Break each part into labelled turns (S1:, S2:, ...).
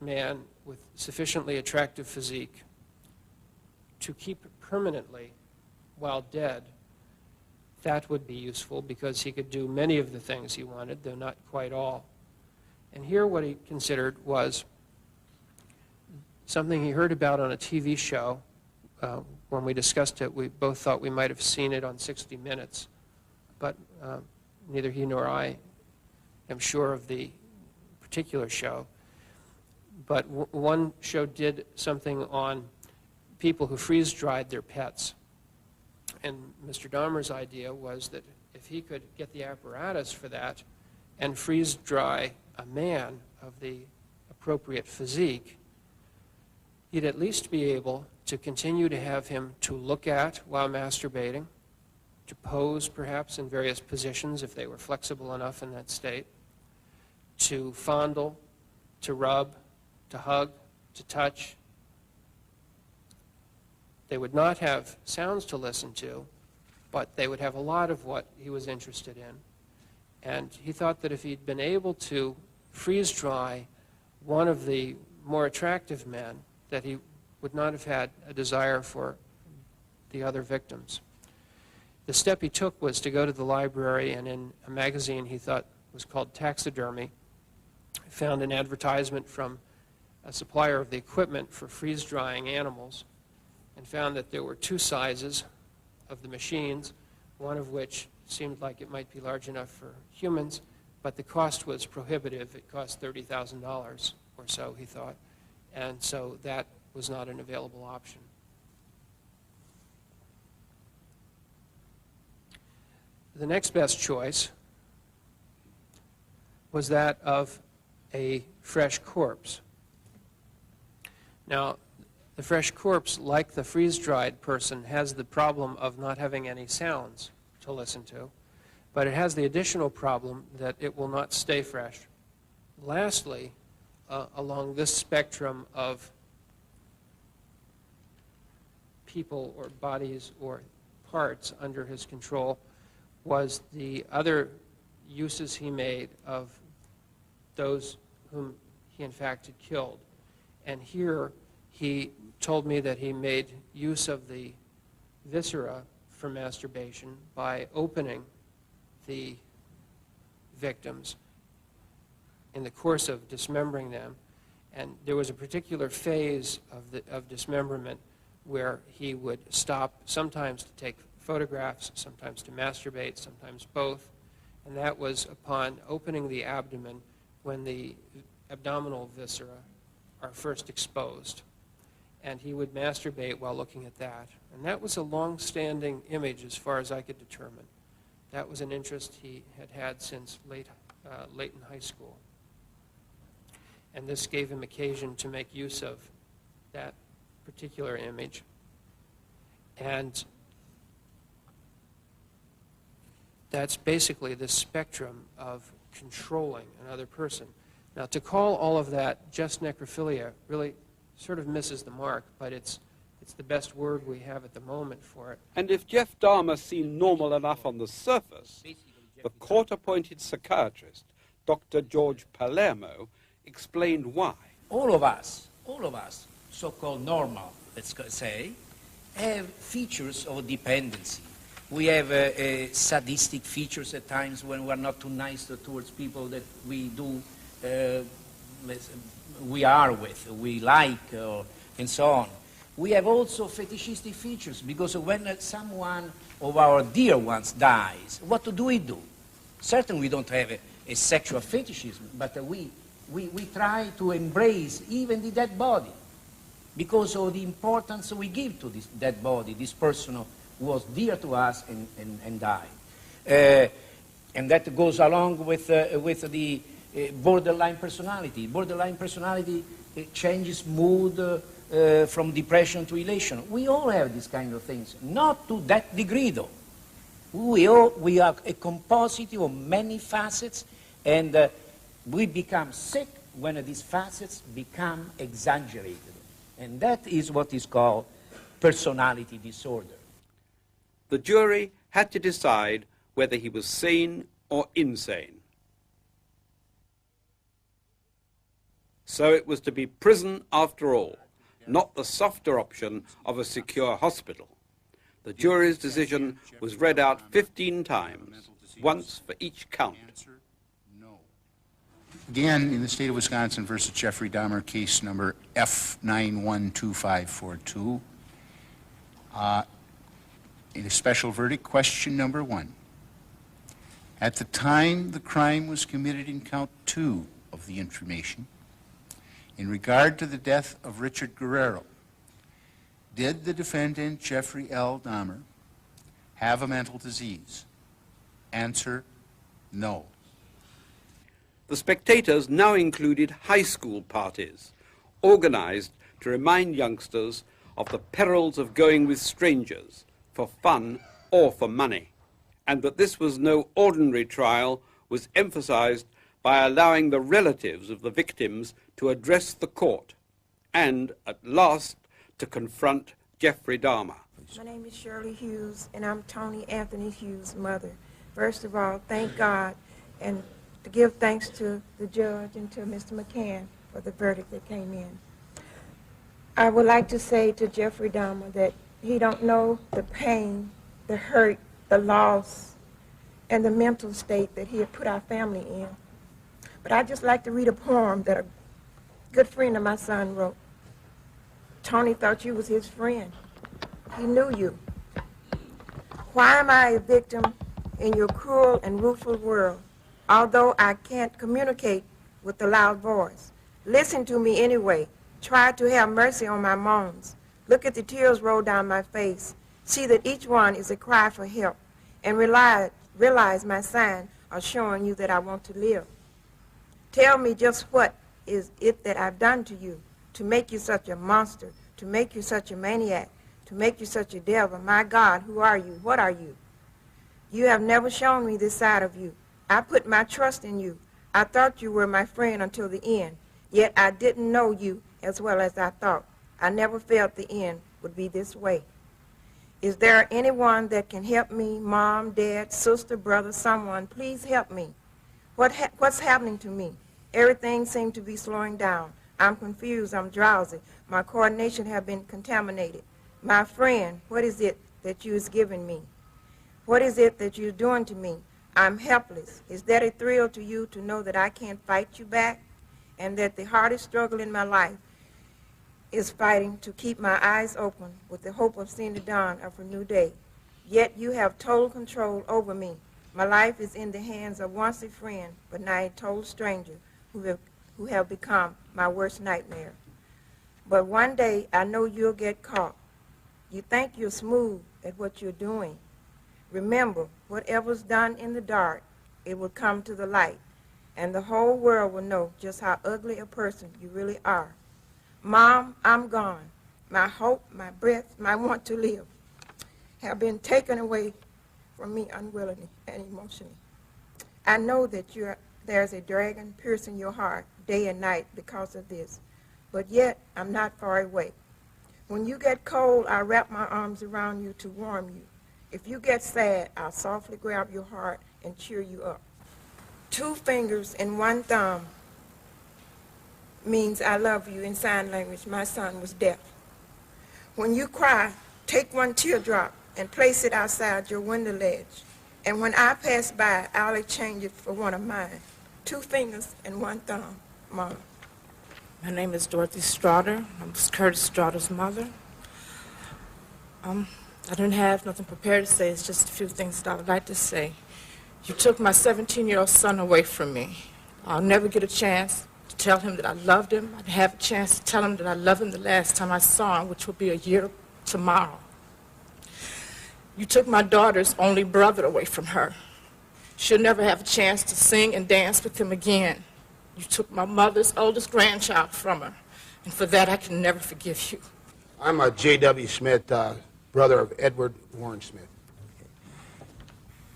S1: man with sufficiently attractive physique to keep permanently while dead, that would be useful because he could do many of the things he wanted, though not quite all. And here what he considered was something he heard about on a TV show. When we discussed it, we both thought we might have seen it on 60 Minutes, but neither he nor I am sure of the particular show. But one show did something on people who freeze-dried their pets. And Mr. Dahmer's idea was that if he could get the apparatus for that and freeze-dry a man of the appropriate physique, he'd at least be able to continue to have him to look at while masturbating, to pose perhaps in various positions if they were flexible enough in that state, to fondle, to rub, to hug, to touch. They would not have sounds to listen to, but they would have a lot of what he was interested in. And he thought that if he'd been able to freeze-dry one of the more attractive men, that he would not have had a desire for the other victims. The step he took was to go to the library, and in a magazine he thought was called Taxidermy, found an advertisement from a supplier of the equipment for freeze-drying animals, and found that there were two sizes of the machines, one of which seemed like it might be large enough for humans, but the cost was prohibitive. It cost $30,000 or so, he thought, and so that was not an available option. The next best choice was that of a fresh corpse. Now, the fresh corpse, like the freeze-dried person, has the problem of not having any sounds to listen to, but it has the additional problem that it will not stay fresh. Lastly, along this spectrum of people or bodies or parts under his control was the other uses he made of those whom he in fact had killed. And here he told me that he made use of the viscera for masturbation by opening the victims in the course of dismembering them. And there was a particular phase of dismemberment where he would stop sometimes to take photographs, sometimes to masturbate, sometimes both. And that was upon opening the abdomen when the abdominal viscera are first exposed. And he would masturbate while looking at that. And that was a long-standing image as far as I could determine. That was an interest he had had since late in high school. And this gave him occasion to make use of that particular image. And that's basically the spectrum of controlling another person. Now, to call all of that just necrophilia really sort of misses the mark, but it's the best word we have at the moment for it.
S2: And if Jeff Dahmer seemed normal enough on the surface, the court-appointed psychiatrist, Dr. George Palermo, explained why.
S3: All of us, so-called normal, let's say, have features of dependency. We have sadistic features at times when we're not too nice towards people that we do, we are with, we like, and so on. We have also fetishistic features because when someone of our dear ones dies, what do we do? Certainly we don't have a sexual fetishism, but we try to embrace even the dead body because of the importance we give to this dead body, this person who was dear to us and died. And that goes along with the borderline personality. Borderline personality changes mood from depression to elation. We all have these kind of things, not to that degree though. We are a composite of many facets, and we become sick when these facets become exaggerated. And that is what is called personality disorder.
S2: The jury had to decide whether he was sane or insane. So it was to be prison after all, not the softer option of a secure hospital. The jury's decision was read out 15 times, once for each count.
S4: Again, in the state of Wisconsin versus Jeffrey Dahmer, case number F912542, in a special verdict, question number 1. At the time the crime was committed in count 2 of the information, in regard to the death of Richard Guerrero, did the defendant, Jeffrey L. Dahmer, have a mental disease? Answer, no.
S2: The spectators now included high school parties, organized to remind youngsters of the perils of going with strangers for fun or for money, and that this was no ordinary trial was emphasized by allowing the relatives of the victims to address the court and, at last, to confront Jeffrey Dahmer.
S5: My name is Shirley Hughes, and I'm Tony Anthony Hughes' mother. First of all, thank God, and to give thanks to the judge and to Mr. McCann for the verdict that came in. I would like to say to Jeffrey Dahmer that he don't know the pain, the hurt, the loss, and the mental state that he had put our family in. But I'd just like to read a poem that a good friend of my son wrote. Tony thought you was his friend. He knew you. Why am I a victim in your cruel and rueful world? Although I can't communicate with a loud voice. Listen to me anyway. Try to have mercy on my moans. Look at the tears roll down my face. See that each one is a cry for help. And realize my sign are showing you that I want to live. Tell me just what is it that I've done to you to make you such a monster, to make you such a maniac, to make you such a devil. My God, who are you? What are you? You have never shown me this side of you. I put my trust in you. I thought you were my friend until the end, yet I didn't know you as well as I thought. I never felt the end would be this way. Is there anyone that can help me? Mom, dad, sister, brother, someone, please help me. What's happening to me? Everything seems to be slowing down. I'm confused, I'm drowsy. My coordination have been contaminated. My friend, what is it that you is giving me? What is it that you're doing to me? I'm helpless. Is that a thrill to you to know that I can't fight you back? And that the hardest struggle in my life is fighting to keep my eyes open with the hope of seeing the dawn of a new day. Yet you have total control over me. My life is in the hands of once a friend, but now a total stranger who have become my worst nightmare. But one day I know you'll get caught. You think you're smooth at what you're doing. Remember, whatever's done in the dark, it will come to the light, and the whole world will know just how ugly a person you really are. Mom, I'm gone. My hope, my breath, my want to live have been taken away from me unwillingly and emotionally. I know that there's a dragon piercing your heart day and night because of this, but yet I'm not far away. When you get cold, I wrap my arms around you to warm you. If you get sad, I'll softly grab your heart and cheer you up. 2 fingers and 1 thumb means I love you in sign language. My son was deaf. When you cry, take 1 teardrop and place it outside your window ledge. And when I pass by, I'll exchange it for one of mine. 2 fingers and 1 thumb, Mom.
S6: My name is Dorothy Straughter. I'm Curtis Straughter's mother. I didn't have nothing prepared to say. It's just a few things that I would like to say. You took my 17-year-old son away from me. I'll never get a chance to tell him that I loved him. I'd have a chance to tell him that I loved him the last time I saw him, which will be a year tomorrow. You took my daughter's only brother away from her. She'll never have a chance to sing and dance with him again. You took my mother's oldest grandchild from her, and for that I can never forgive you.
S7: I'm a J.W. Smith, brother of Edward Warren Smith.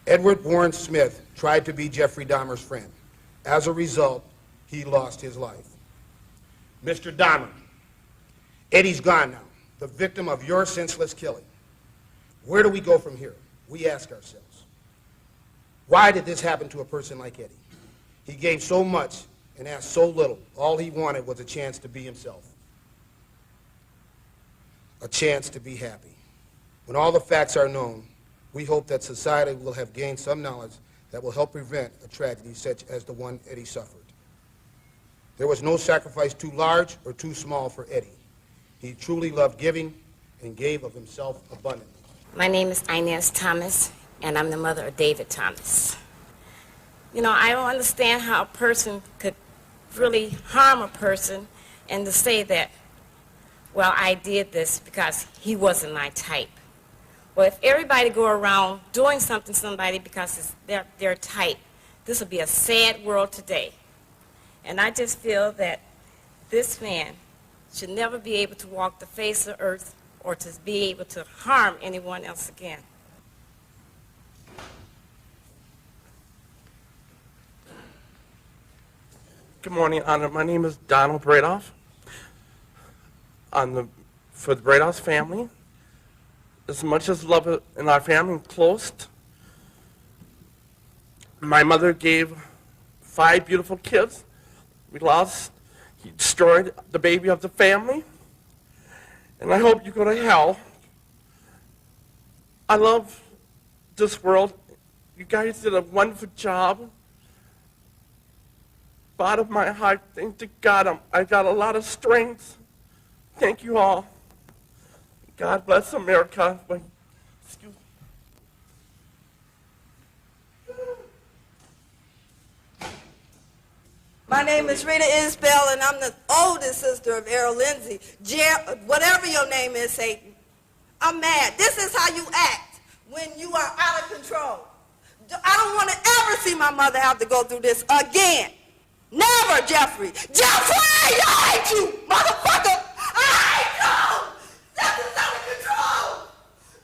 S7: Edward Warren Smith tried to be Jeffrey Dahmer's friend. As a result, he lost his life. Mr. Dahmer, Eddie's gone now, the victim of your senseless killing. Where do we go from here? We ask ourselves. Why did this happen to a person like Eddie? He gave so much and asked so little. All he wanted was a chance to be himself, a chance to be happy. When all the facts are known, we hope that society will have gained some knowledge that will help prevent a tragedy such as the one Eddie suffered. There was no sacrifice too large or too small for Eddie. He truly loved giving and gave of himself abundantly.
S8: My name is Inez Thomas, and I'm the mother of David Thomas. You know, I don't understand how a person could really harm a person and to say that, well, I did this because he wasn't my type. Well, if everybody go around doing something to somebody because it's their type, this would be a sad world today. And I just feel that this man should never be able to walk the face of the earth or to be able to harm anyone else again.
S9: Good morning, Honor. My name is Donald Bradoff. For the Bradoff family, as much as love in our family close, my mother gave 5 beautiful kids. We lost, he destroyed the baby of the family, and I hope you go to hell. I love this world. You guys did a wonderful job. Bottom of my heart, thank to God, I got a lot of strength. Thank you all. God bless America. Excuse me.
S10: My name is Rita Isbell, and I'm the oldest sister of Errol Lindsay. Whatever your name is, Satan, I'm mad. This is how you act when you are out of control. I don't want to ever see my mother have to go through this again. Never, Jeffrey. Jeffrey, I hate you, motherfucker. I hate you. This is out of control.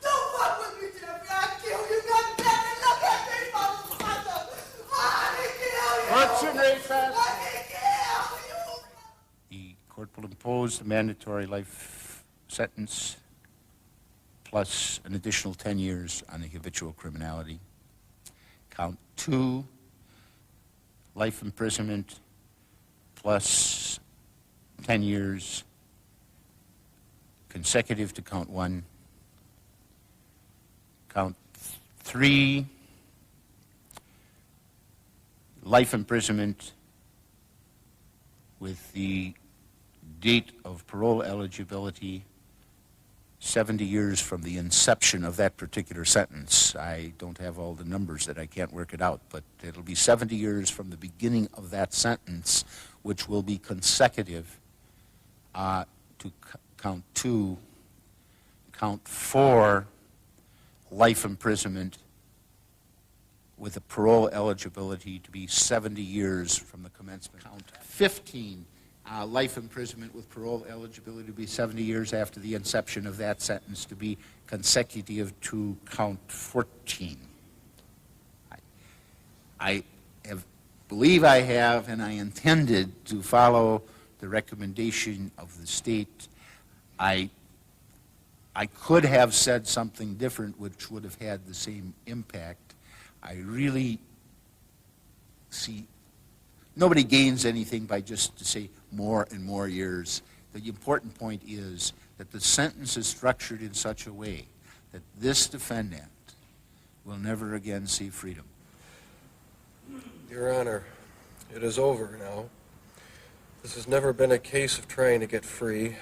S10: Don't fuck with me, Jeffrey. I'll kill you. God damn it. Look at me, motherfucker. I kill you.
S4: What's your name, Pat?
S10: The
S4: court will impose a mandatory life sentence plus an additional 10 years on the habitual criminality. Count 2, life imprisonment plus 10 years consecutive to count 1. Count 3, life imprisonment with the date of parole eligibility 70 years from the inception of that particular sentence. I don't have all the numbers that I can't work it out, but it'll be 70 years from the beginning of that sentence, which will be consecutive to count 2. Count 4, life imprisonment with a parole eligibility to be 70 years from the commencement. Count 15, life imprisonment with parole eligibility to be 70 years after the inception of that sentence to be consecutive to count 14. I believe I have, and I intended to follow the recommendation of the state. I could have said something different which would have had the same impact. I really see nobody gains anything by just to say more and more years. The important point is that the sentence is structured in such a way that this defendant will never again see freedom.
S11: Your Honor, it is over now. This has never been a case of trying to get free.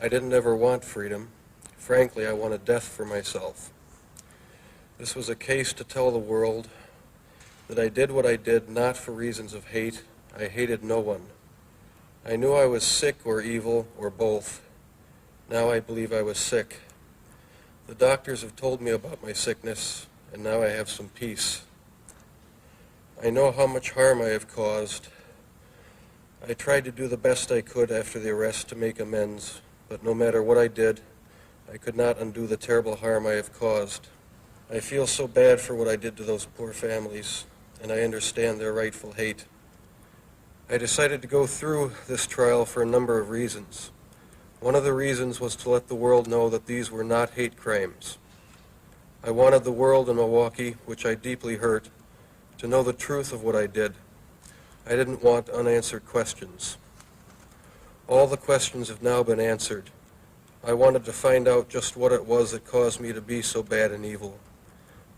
S11: I didn't ever want freedom. Frankly, I wanted death for myself. This was a case to tell the world that I did what I did not for reasons of hate. I hated no one. I knew I was sick or evil or both. Now I believe I was sick. The doctors have told me about my sickness, and now I have some peace. I know how much harm I have caused. I tried to do the best I could after the arrest to make amends, but no matter what I did, I could not undo the terrible harm I have caused. I feel so bad for what I did to those poor families, and I understand their rightful hate. I decided to go through this trial for a number of reasons. One of the reasons was to let the world know that these were not hate crimes. I wanted the world in Milwaukee, which I deeply hurt, to know the truth of what I did. I didn't want unanswered questions. All the questions have now been answered. I wanted to find out just what it was that caused me to be so bad and evil.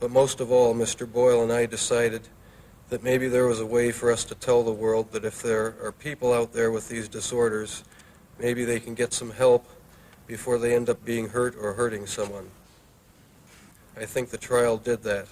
S11: But most of all, Mr. Boyle and I decided that maybe there was a way for us to tell the world that if there are people out there with these disorders, maybe they can get some help before they end up being hurt or hurting someone. I think the trial did that.